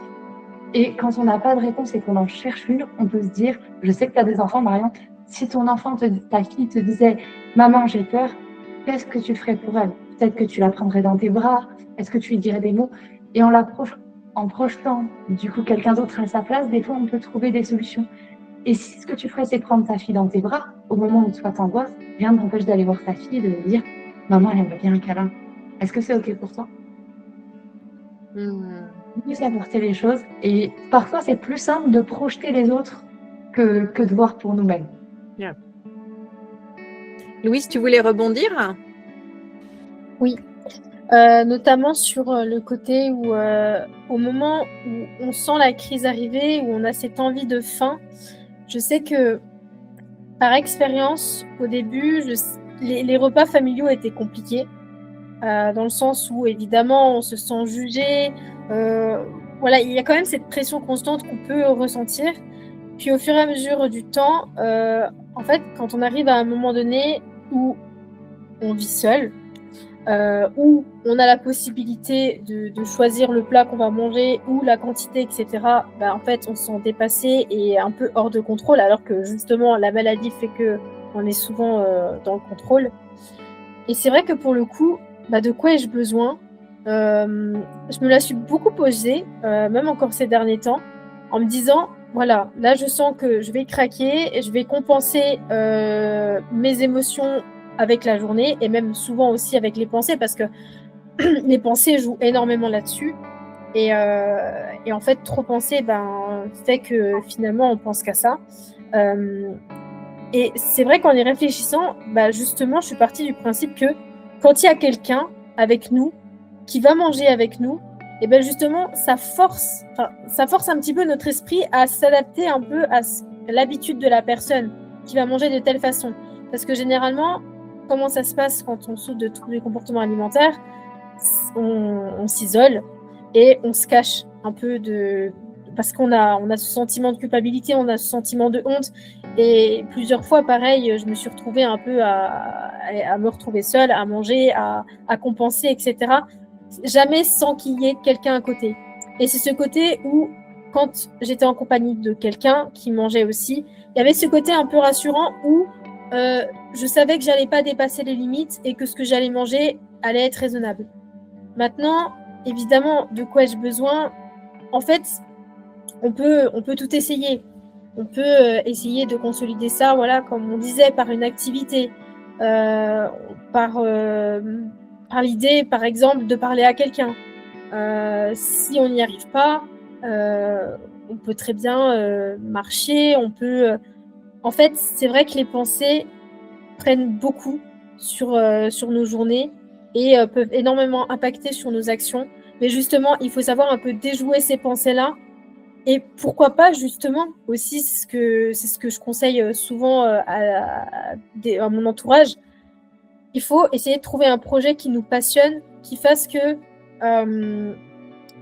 Et quand on n'a pas de réponse et qu'on en cherche une, on peut se dire, je sais que tu as des enfants, Marion, si ton enfant, ta fille te disait, maman, j'ai peur, qu'est-ce que tu ferais pour elle? Peut-être que tu la prendrais dans tes bras, est-ce que tu lui dirais des mots? Et en projetant du coup quelqu'un d'autre à sa place, des fois on peut trouver des solutions. Et si ce que tu ferais, c'est prendre ta fille dans tes bras, au moment où toi t'angoisses, rien ne t'empêche d'aller voir ta fille et de lui dire, maman, elle aimerait bien un câlin. Est-ce que c'est OK pour toi? Plus apporter les choses. Et parfois, c'est plus simple de projeter les autres que de voir pour nous-mêmes. Yeah. Louise, tu voulais rebondir? Oui, notamment sur le côté où, au moment où on sent la crise arriver, où on a cette envie de faim, je sais que par expérience, au début, les repas familiaux étaient compliqués, dans le sens où évidemment on se sent jugé. Voilà, il y a quand même cette pression constante qu'on peut ressentir. Puis au fur et à mesure du temps, en fait, quand on arrive à un moment donné où on vit seul, où on a la possibilité de choisir le plat qu'on va manger ou la quantité, etc., en fait, on se sent dépassé et un peu hors de contrôle, alors que justement, la maladie fait qu'on est souvent dans le contrôle. Et c'est vrai que pour le coup, de quoi ai-je besoin? Je me la suis beaucoup posée, même encore ces derniers temps, en me disant, voilà, là je sens que je vais craquer et je vais compenser mes émotions avec la journée et même souvent aussi avec les pensées, parce que les pensées jouent énormément là-dessus. Et en fait, trop penser fait que finalement on pense qu'à ça. Et c'est vrai qu'en y réfléchissant, justement, je suis partie du principe que quand il y a quelqu'un avec nous qui va manger avec nous, et justement, ça force un petit peu notre esprit à s'adapter un peu à l'habitude de la personne qui va manger de telle façon. Parce que généralement, comment ça se passe quand on souffre de troubles du comportement alimentaire? On s'isole et on se cache un peu parce qu'on a ce sentiment de culpabilité, on a ce sentiment de honte. Et plusieurs fois, pareil, je me suis retrouvée un peu à me retrouver seule, à manger, à compenser, etc. Jamais sans qu'il y ait quelqu'un à côté. Et c'est ce côté où, quand j'étais en compagnie de quelqu'un qui mangeait aussi, il y avait ce côté un peu rassurant où je savais que j'allais pas dépasser les limites et que ce que j'allais manger allait être raisonnable. Maintenant, évidemment, de quoi ai-je besoin? En fait, on peut tout essayer. On peut essayer de consolider ça, voilà, comme on disait, par une activité, par l'idée, par exemple, de parler à quelqu'un. Si on n'y arrive pas, on peut très bien marcher, on peut... En fait, c'est vrai que les pensées prennent beaucoup sur nos journées et peuvent énormément impacter sur nos actions. Mais justement, il faut savoir un peu déjouer ces pensées-là. Et pourquoi pas, justement, aussi, c'est ce que je conseille souvent à mon entourage, il faut essayer de trouver un projet qui nous passionne, qui fasse que,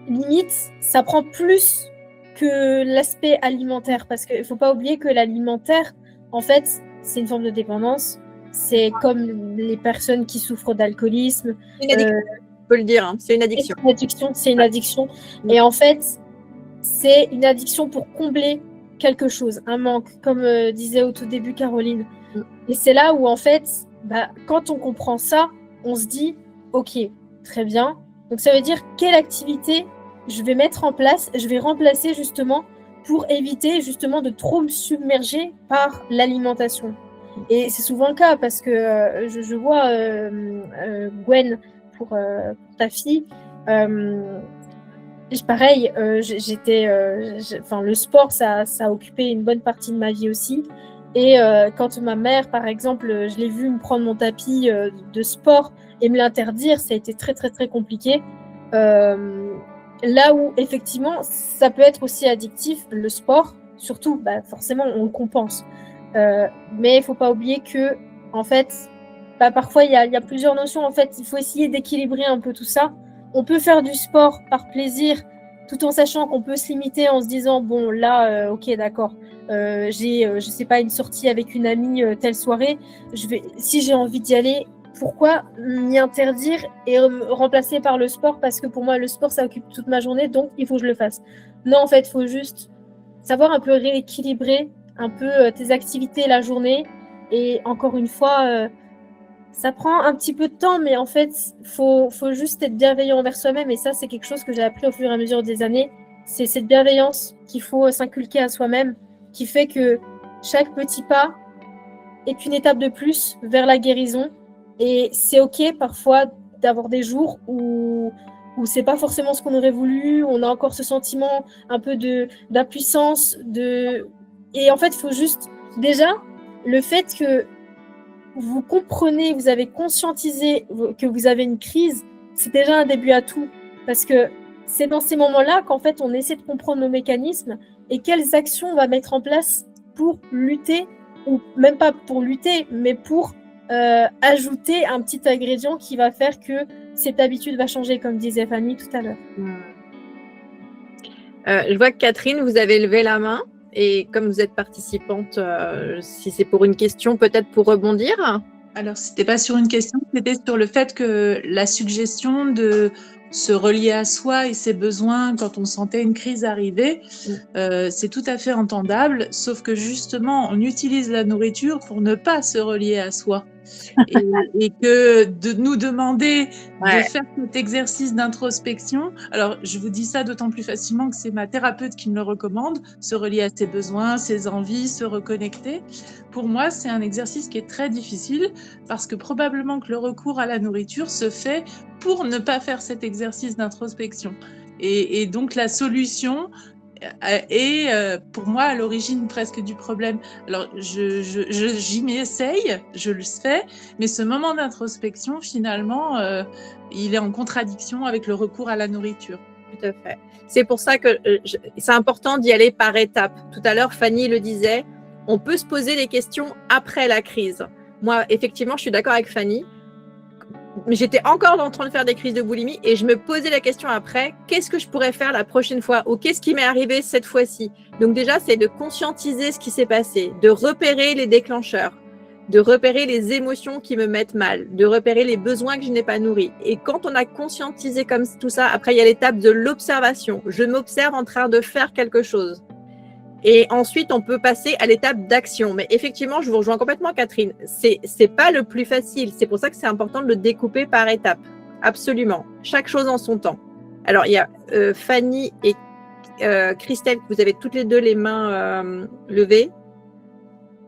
limite, ça prend plus que l'aspect alimentaire. Parce qu'il ne faut pas oublier que l'alimentaire, en fait, c'est une forme de dépendance. C'est comme les personnes qui souffrent d'alcoolisme. Une addiction, on peut le dire, hein. C'est une addiction. C'est une addiction. Et en fait, c'est une addiction pour combler quelque chose, un manque, comme disait au tout début Caroline. Et c'est là où, en fait, quand on comprend ça, on se dit, ok, très bien. Donc ça veut dire quelle activité je vais mettre en place, je vais remplacer justement pour éviter justement de trop me submerger par l'alimentation. Et c'est souvent le cas parce que je vois Gwen, pour ta fille, pareil, le sport, ça a occupé une bonne partie de ma vie aussi. Et quand ma mère, par exemple, je l'ai vue me prendre mon tapis de sport et me l'interdire, ça a été très, très, très compliqué. Là où, effectivement, ça peut être aussi addictif, le sport, surtout, forcément, on le compense. Mais il ne faut pas oublier que, en fait, parfois, il y a plusieurs notions. En fait, il faut essayer d'équilibrer un peu tout ça. On peut faire du sport par plaisir, tout en sachant qu'on peut se limiter en se disant, bon, là, ok, d'accord, j'ai, je sais pas, une sortie avec une amie telle soirée, si j'ai envie d'y aller, pourquoi m'y interdire et remplacer par le sport? Parce que pour moi, le sport, ça occupe toute ma journée, donc il faut que je le fasse. Non, en fait, il faut juste savoir un peu rééquilibrer un peu tes activités la journée. Et encore une fois, ça prend un petit peu de temps, mais en fait, faut juste être bienveillant envers soi-même. Et ça, c'est quelque chose que j'ai appris au fur et à mesure des années. C'est cette bienveillance qu'il faut s'inculquer à soi-même, qui fait que chaque petit pas est une étape de plus vers la guérison. Et c'est OK parfois d'avoir des jours où c'est pas forcément ce qu'on aurait voulu, on a encore ce sentiment un peu d'impuissance. Et en fait, il faut juste, déjà, le fait que vous comprenez, vous avez conscientisé que vous avez une crise, c'est déjà un début à tout. Parce que c'est dans ces moments-là qu'en fait, on essaie de comprendre nos mécanismes et quelles actions on va mettre en place pour lutter, ou même pas pour lutter, mais pour ajouter un petit ingrédient qui va faire que cette habitude va changer, comme disait Fanny tout à l'heure. Je vois que Catherine, vous avez levé la main. Et comme vous êtes participante, si c'est pour une question, peut-être pour rebondir. Alors, c'était pas sur une question, c'était sur le fait que la suggestion de se relier à soi et ses besoins quand on sentait une crise arriver, c'est tout à fait entendable, sauf que justement, on utilise la nourriture pour ne pas se relier à soi. Et que de nous demander de faire cet exercice d'introspection, alors je vous dis ça d'autant plus facilement que c'est ma thérapeute qui me le recommande, se relier à ses besoins, ses envies, se reconnecter. Pour moi, c'est un exercice qui est très difficile parce que probablement que le recours à la nourriture se fait pour ne pas faire cet exercice d'introspection. Et donc la solution est pour moi à l'origine presque du problème. Alors j'y m'essaye, je le fais, mais ce moment d'introspection finalement il est en contradiction avec le recours à la nourriture. Tout à fait. C'est pour ça que c'est important d'y aller par étapes. Tout à l'heure, Fanny le disait, on peut se poser les questions après la crise. Moi, effectivement, je suis d'accord avec Fanny. J'étais encore en train de faire des crises de boulimie et je me posais la question après, qu'est-ce que je pourrais faire la prochaine fois ou qu'est-ce qui m'est arrivé cette fois-ci? Donc déjà, c'est de conscientiser ce qui s'est passé, de repérer les déclencheurs, de repérer les émotions qui me mettent mal, de repérer les besoins que je n'ai pas nourris. Et quand on a conscientisé comme tout ça, après, il y a l'étape de l'observation. Je m'observe en train de faire quelque chose. Et ensuite, on peut passer à l'étape d'action. Mais effectivement, je vous rejoins complètement, Catherine. C'est pas le plus facile. C'est pour ça que c'est important de le découper par étapes. Absolument. Chaque chose en son temps. Alors, il y a Fanny et Christelle, vous avez toutes les deux les mains levées.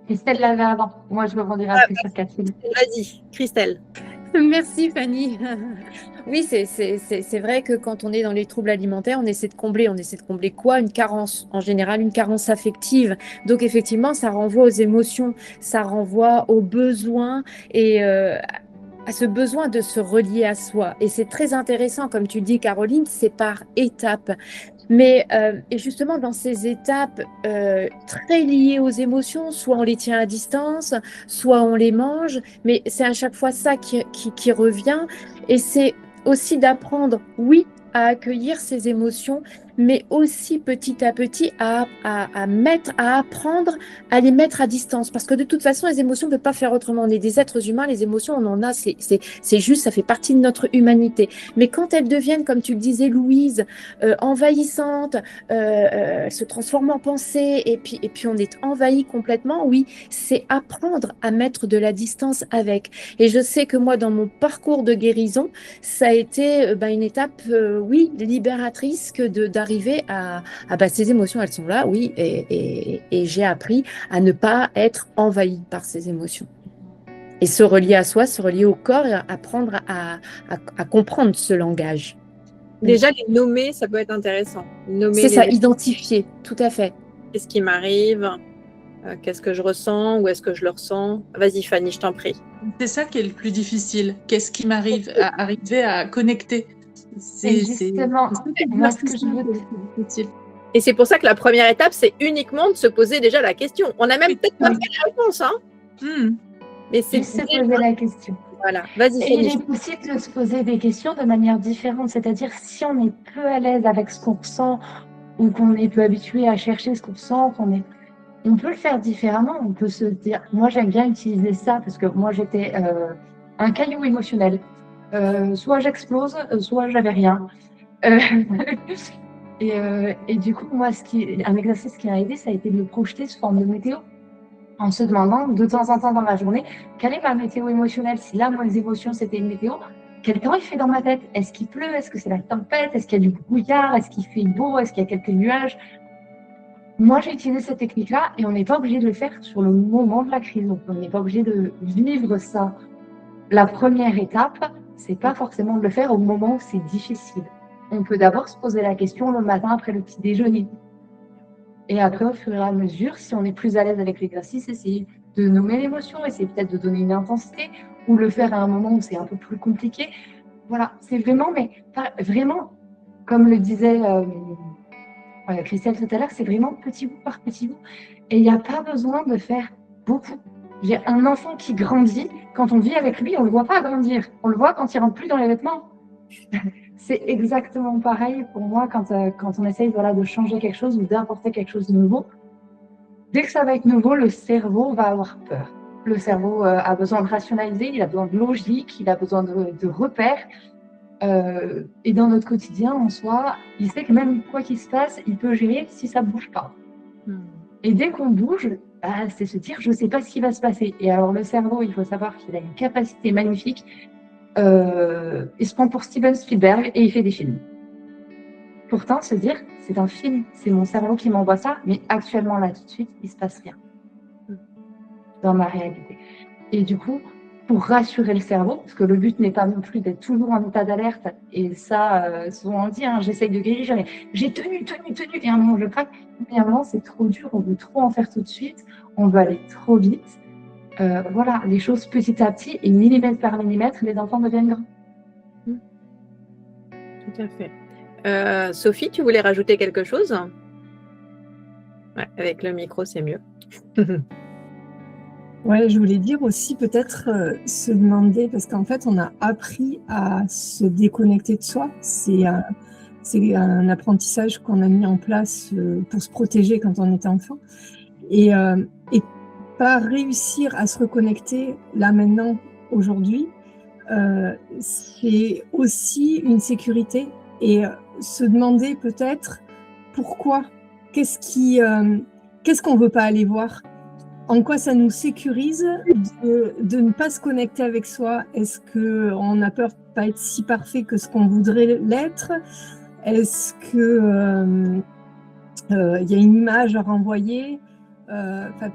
Christelle l'avait avant. Moi, je rebondirai après sur Catherine. Vas-y, Christelle. Merci Fanny. Oui, c'est vrai que quand on est dans les troubles alimentaires, on essaie de combler quoi? Une carence, en général une carence affective. Donc effectivement, ça renvoie aux émotions, ça renvoie aux besoins et à ce besoin de se relier à soi. Et c'est très intéressant, comme tu dis Caroline, c'est par étapes. Mais et justement, dans ces étapes très liées aux émotions, soit on les tient à distance, soit on les mange, mais c'est à chaque fois ça qui revient. Et c'est aussi d'apprendre, oui, à accueillir ces émotions, mais aussi petit à petit à apprendre à les mettre à distance. Parce que de toute façon, les émotions, on ne peut pas faire autrement. On est des êtres humains, les émotions, on en a, c'est juste, ça fait partie de notre humanité. Mais quand elles deviennent, comme tu le disais, Louise, envahissantes, se transforment en pensée, et puis on est envahi complètement, oui, c'est apprendre à mettre de la distance avec. Et je sais que moi, dans mon parcours de guérison, ça a été une étape, oui, libératrice que d'arriver à ces émotions, elles sont là, oui, et j'ai appris à ne pas être envahi par ces émotions. Et se relier à soi, se relier au corps et apprendre à comprendre ce langage. Déjà, les nommer, ça peut être intéressant. C'est ça, identifier, tout à fait. Qu'est-ce qui m'arrive? Qu'est-ce que je ressens? Où est-ce que je le ressens? Vas-y, Fanny, je t'en prie. C'est ça qui est le plus difficile. Qu'est-ce qui m'arrive à arriver à connecter? C'est justement moi ce que je veux dire. Et c'est pour ça que la première étape, c'est uniquement de se poser déjà la question. On n'a même peut-être pas fait la réponse, hein. Mais c'est se poser la question. Voilà, vas-y, Et il Fanny. est possible de se poser des questions de manière différente, c'est-à-dire si on est peu à l'aise avec ce qu'on ressent ou qu'on est peu habitué à chercher ce qu'on ressent, on peut le faire différemment. On peut se dire, moi j'aime bien utiliser ça parce que moi j'étais un caillou émotionnel. Soit j'explose, soit j'avais rien. Euh, et du coup, moi, un exercice qui m'a aidé, ça a été de me projeter sous forme de météo en se demandant de temps en temps dans la journée, quelle est ma météo émotionnelle? Si là, mes émotions, c'était une météo, quel temps il fait dans ma tête? Est-ce qu'il pleut? Est-ce que c'est la tempête? Est-ce qu'il y a du brouillard? Est-ce qu'il fait beau? Est-ce qu'il y a quelques nuages? Moi, j'ai utilisé cette technique-là et on n'est pas obligé de le faire sur le moment de la crise. Donc, on n'est pas obligé de vivre ça. La première étape, c'est pas forcément de le faire au moment où c'est difficile. On peut d'abord se poser la question le matin après le petit déjeuner. Et après, au fur et à mesure, si on est plus à l'aise avec l'exercice, essayer de nommer l'émotion, essayer peut-être de donner une intensité ou le faire à un moment où c'est un peu plus compliqué. Voilà, c'est vraiment, mais vraiment, comme le disait Christelle tout à l'heure, c'est vraiment petit bout par petit bout. Et il n'y a pas besoin de faire beaucoup. J'ai un enfant qui grandit, quand on vit avec lui, on ne le voit pas grandir. On le voit quand il ne rentre plus dans les vêtements. C'est exactement pareil pour moi quand on essaye de changer quelque chose ou d'apporter quelque chose de nouveau. Dès que ça va être nouveau, le cerveau va avoir peur. Le cerveau a besoin de rationaliser, il a besoin de logique, il a besoin de repères. Et dans notre quotidien, en soi, il sait que même quoi qu'il se passe, il peut gérer si ça ne bouge pas. Et dès qu'on bouge, c'est se dire, je ne sais pas ce qui va se passer. Et alors le cerveau, il faut savoir qu'il a une capacité magnifique. Il se prend pour Steven Spielberg et il fait des films. Pourtant, se dire, c'est un film, c'est mon cerveau qui m'envoie ça, mais actuellement, là, tout de suite, il ne se passe rien dans ma réalité. Et du coup, pour rassurer le cerveau, parce que le but n'est pas non plus d'être toujours en état d'alerte, et ça, souvent on dit, j'essaye de guérir, mais j'ai tenu, et à un moment je craque, mais à un moment c'est trop dur, on veut trop en faire tout de suite, on veut aller trop vite. Voilà, les choses petit à petit, et millimètre par millimètre, les enfants deviennent grands. Tout à fait. Sophie, tu voulais rajouter quelque chose? Ouais, avec le micro, c'est mieux. Ouais, je voulais dire aussi peut-être se demander, parce qu'en fait, on a appris à se déconnecter de soi. C'est un apprentissage qu'on a mis en place pour se protéger quand on était enfant. Et pas réussir à se reconnecter là maintenant, aujourd'hui, c'est aussi une sécurité. Et se demander peut-être pourquoi, qu'est-ce qu'on ne veut pas aller voir? En quoi ça nous sécurise de ne pas se connecter avec soi? Est-ce qu'on a peur de ne pas être si parfait que ce qu'on voudrait l'être? Est-ce qu'il y a une image à renvoyer?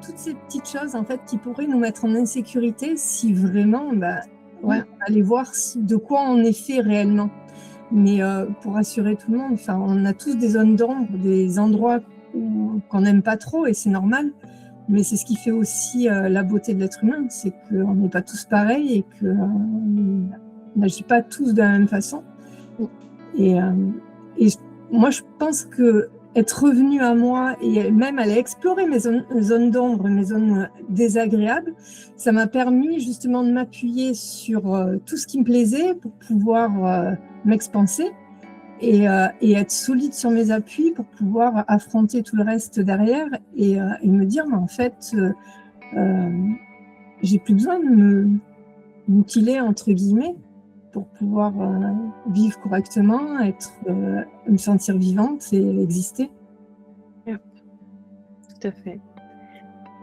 Toutes ces petites choses en fait, qui pourraient nous mettre en insécurité si vraiment on allait voir de quoi on est fait réellement. Mais pour rassurer tout le monde, on a tous des zones d'ombre, des endroits qu'on n'aime pas trop, et c'est normal. Mais c'est ce qui fait aussi la beauté de l'être humain, c'est qu'on n'est pas tous pareils et qu'on n'agit pas tous de la même façon. Et moi, je pense que être revenu à moi et même aller explorer mes zones d'ombre, mes zones désagréables, ça m'a permis justement de m'appuyer sur tout ce qui me plaisait pour pouvoir m'expanser et être solide sur mes appuis pour pouvoir affronter tout le reste derrière et me dire, mais en fait, j'ai plus besoin de me mutiler, entre guillemets, pour pouvoir vivre correctement, me sentir vivante et exister. Tout à fait.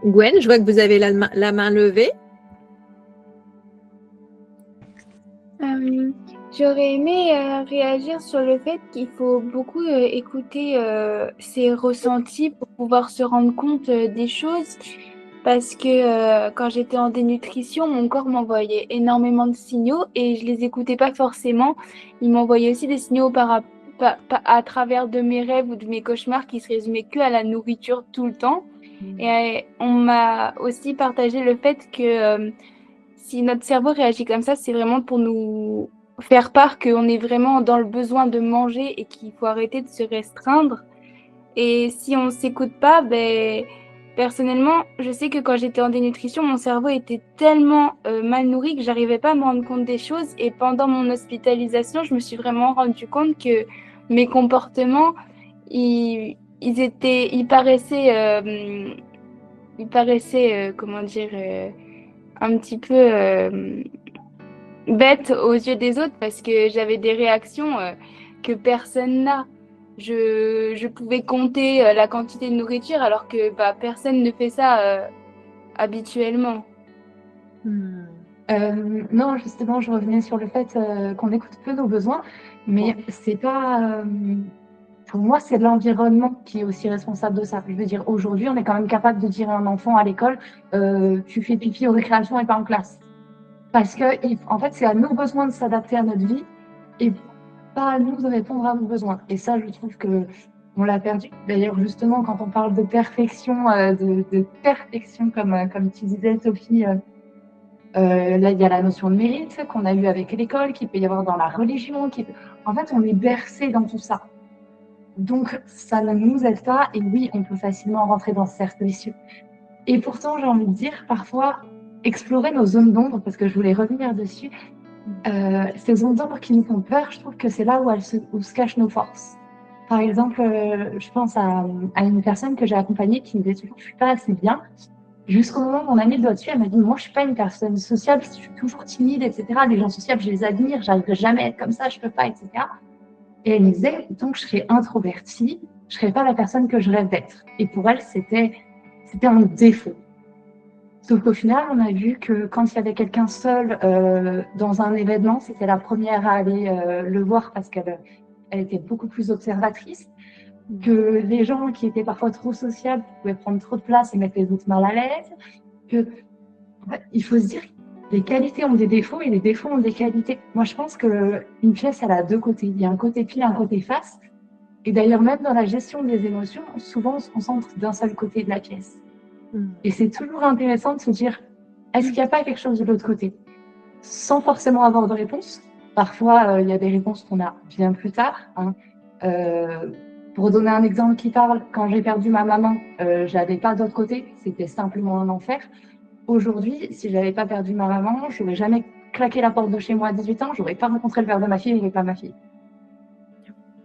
Gwen, je vois que vous avez la main levée. J'aurais aimé réagir sur le fait qu'il faut beaucoup écouter ses ressentis pour pouvoir se rendre compte des choses. Parce que quand j'étais en dénutrition, mon corps m'envoyait énormément de signaux et je les écoutais pas forcément. Il m'envoyait aussi des signaux à travers de mes rêves ou de mes cauchemars qui se résumaient que à la nourriture tout le temps. Et on m'a aussi partagé le fait que si notre cerveau réagit comme ça, c'est vraiment pour nous faire part qu'on est vraiment dans le besoin de manger et qu'il faut arrêter de se restreindre. Et si on ne s'écoute pas, personnellement, je sais que quand j'étais en dénutrition, mon cerveau était tellement mal nourri que j'arrivais pas à me rendre compte des choses. Et pendant mon hospitalisation, je me suis vraiment rendu compte que mes comportements, ils paraissaient, comment dire, un petit peu bêtes aux yeux des autres parce que j'avais des réactions que personne n'a. Je pouvais compter la quantité de nourriture alors que personne ne fait ça habituellement. Non, justement, je revenais sur le fait qu'on écoute peu nos besoins, mais c'est pas. Pour moi, c'est l'environnement qui est aussi responsable de ça. Je veux dire, aujourd'hui, on est quand même capable de dire à un enfant à l'école, tu fais pipi aux récréations et pas en classe. Parce que, en fait, c'est à nos besoins de s'adapter à notre vie et pas à nous de répondre à nos besoins. Et ça, je trouve que on l'a perdu. D'ailleurs, justement, quand on parle de perfection, de perfection, comme tu disais, Sophie, là, il y a la notion de mérite qu'on a eue avec l'école, qu'il peut y avoir dans la religion. En fait, on est bercé dans tout ça. Donc, ça ne nous aide pas. Et oui, on peut facilement rentrer dans certains issues. Et pourtant, j'ai envie de dire, parfois, explorer nos zones d'ombre, parce que je voulais revenir dessus, ces zones d'ombre qui nous font peur, je trouve que c'est là où se cachent nos forces. Par exemple, je pense à une personne que j'ai accompagnée qui me disait toujours que je ne suis pas assez bien. Jusqu'au moment où mon amie le doigt dessus, elle m'a dit, moi, je ne suis pas une personne sociable, je suis toujours timide, etc. Les gens sociables, je les admire, je n'arriverai jamais à être comme ça, je ne peux pas, etc. Et elle me disait, donc je serais introvertie, je ne serais pas la personne que je rêve d'être. Et pour elle, c'était un défaut. Sauf qu'au final, on a vu que quand il y avait quelqu'un seul dans un événement, c'était la première à aller le voir parce qu'elle était beaucoup plus observatrice, que les gens qui étaient parfois trop sociables pouvaient prendre trop de place et mettre les autres mal à l'aise. En fait, il faut se dire que les qualités ont des défauts et les défauts ont des qualités. Moi, je pense qu'une pièce, elle a deux côtés. Il y a un côté pile, un côté face. Et d'ailleurs, même dans la gestion des émotions, souvent, on se concentre d'un seul côté de la pièce. Et c'est toujours intéressant de se dire, est-ce qu'il n'y a pas quelque chose de l'autre côté? Sans forcément avoir de réponse. Parfois, il y a des réponses qu'on a bien plus tard. Pour donner un exemple qui parle, quand j'ai perdu ma maman, je n'avais pas d'autre côté. C'était simplement un enfer. Aujourd'hui, si je n'avais pas perdu ma maman, je n'aurais jamais claqué la porte de chez moi à 18 ans. Je n'aurais pas rencontré le père de ma fille, il n'aurait pas ma fille.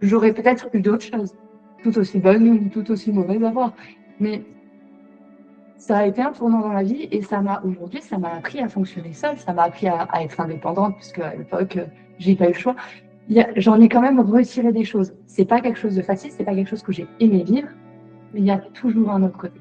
J'aurais peut-être eu d'autres choses, tout aussi bonnes ou tout aussi mauvaises à voir. Mais ça a été un tournant dans ma vie et aujourd'hui, ça m'a appris à fonctionner seule, ça m'a appris à être indépendante puisque à l'époque, j'ai pas eu le choix. J'en ai quand même retiré des choses. C'est pas quelque chose de facile, c'est pas quelque chose que j'ai aimé vivre, mais il y a toujours un autre côté.